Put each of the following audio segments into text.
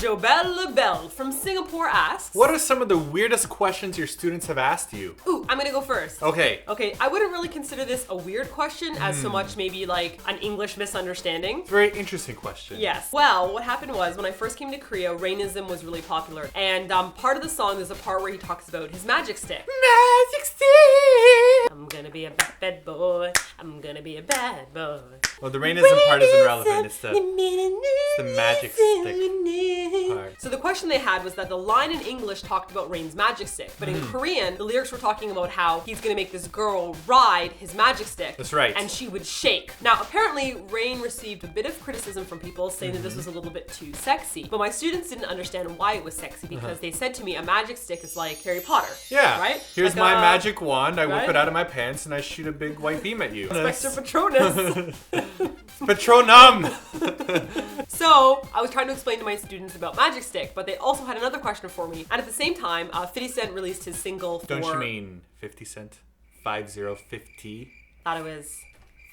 Jobelle Bell from Singapore asks, what are some of the weirdest questions your students have asked you? Ooh, I'm gonna go first. Okay. Okay, I wouldn't really consider this a weird question as so much maybe like an English misunderstanding. Very interesting question. Yes. Well, what happened was when I first came to Korea, Rainism was really popular. And part of the song, there's a part where he talks about his magic stick. Magic stick! I'm gonna be a bad boy. I'm gonna be a bad boy. Well, the Rainism part isn't relevant. It's the magic stick part. So the question they had was that the line in English talked about Rain's magic stick, but in Korean, the lyrics were talking about how he's gonna make this girl ride his magic stick. That's right. And she would shake. Now, apparently, Rain received a bit of criticism from people saying that this was a little bit too sexy. But my students didn't understand why it was sexy because they said to me, a magic stick is like Harry Potter. Yeah. Right? Here's like my magic wand. I whip right? it out of my pants and I shoot a big white beam at you. Spectre Patronus. Patronum! So, I was trying to explain to my students about Magic Stick, but they also had another question for me. And at the same time, 50 Cent released his single for... Don't you mean 50 Cent? 5050? Thought it was...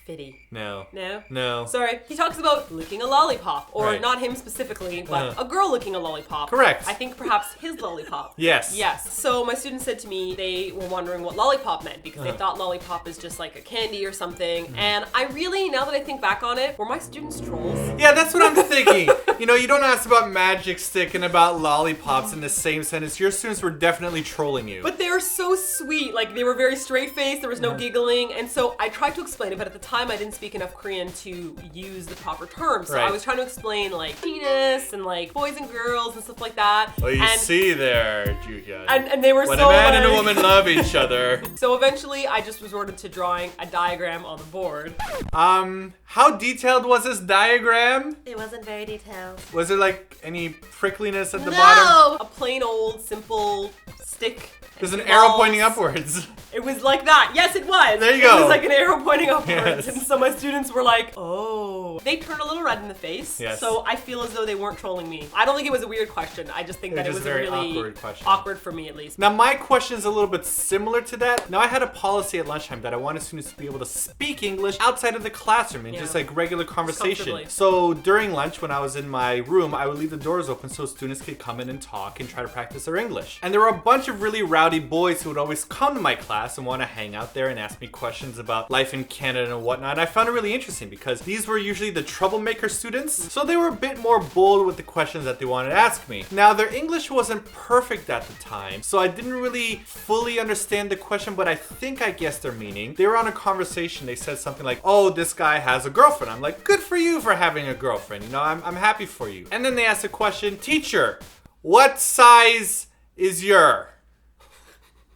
Fitty. No. No? No. Sorry. He talks about licking a lollipop. Or Right. not him specifically, but a girl licking a lollipop. Correct. I think perhaps his lollipop. Yes. Yes. So my students said to me they were wondering what lollipop meant because they thought lollipop is just like a candy or something. And I really, now that I think back on it, were my students trolls? Yeah, that's what I'm thinking. You know, you don't ask about Magic Stick and about lollipops in the same sentence. Your students were definitely trolling you. But they were so sweet. Like, they were very straight-faced. There was no giggling. And so I tried to explain it, but at the time I didn't speak enough Korean to use the proper terms. So Right. I was trying to explain, like, penis and, like, boys and girls and stuff like that. Well, you and, see there, Julia. And they were when so, a man and a like- woman love each other. So eventually I just resorted to drawing a diagram on the board. How detailed was this diagram? It wasn't very detailed. Was there like any prickliness at the bottom? A plain old, simple stick. There's an and arrow balls. pointing upwards. It was like that. Yes, it was. There you It go. was like an arrow pointing upwards. Yes. And so my students were like, oh. They turned a little red in the face. Yes. So I feel as though they weren't trolling me. I don't think it was a weird question. I just think that it just was a very really awkward question. awkward for me at least. Now my question is a little bit similar to that. Now I had a policy at lunchtime that I wanted students to be able to speak English outside of the classroom in just like regular conversation. comfortably. So during lunch when I was in my room, I would leave the doors open so students could come in and talk and try to practice their English. And there were a bunch of really rowdy boys who would always come to my class and want to hang out there and ask me questions about life in Canada and whatnot. And I found it really interesting because these were usually the troublemaker students. So they were a bit more bold with the questions that they wanted to ask me. Now their English wasn't perfect at the time, so I didn't really fully understand the question, but I think I guessed their meaning. They were on a conversation. They said something like, oh, this guy has a girlfriend. I'm like, good for you for having a girlfriend. You know, I'm happy for you. And then they asked the question, teacher, what size is your?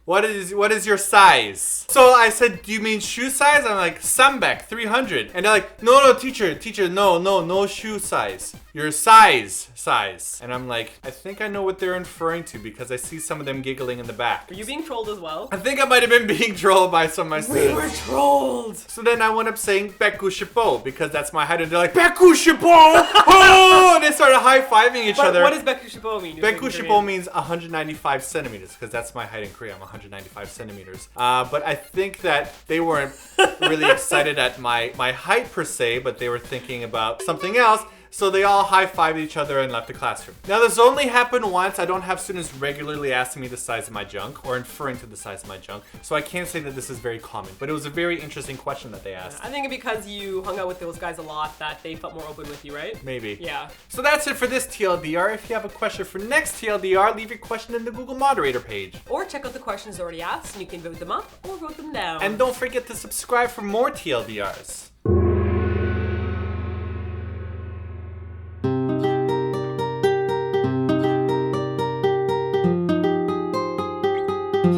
What is your size? So I said, do you mean shoe size? I'm like, Sambek 300. And they're like, no, teacher, no shoe size. Your size. And I'm like, I think I know what they're inferring to because I see some of them giggling in the back. Were you being trolled as well? I think I might have been being trolled by some of my students. We were trolled. So then I went up saying Beku Shippo because that's my height, and they're like, Beku Shippo! Oh! And they started high-fiving each other. What does Beku Shippo mean? Beku Shippo means 195 centimeters because that's my height in Korea. I'm 195 centimeters. But I think that they weren't really excited at my height per se, but they were thinking about something else. So they all high-fived each other and left the classroom. Now this only happened once. I don't have students regularly asking me the size of my junk or inferring to the size of my junk. So I can't say that this is very common, but it was a very interesting question that they asked. I think because you hung out with those guys a lot that they felt more open with you, right? Maybe. Yeah. So that's it for this TLDR. If you have a question for next TLDR, leave your question in the Google moderator page. Or check out the questions already asked and you can vote them up or vote them down. And don't forget to subscribe for more TLDRs.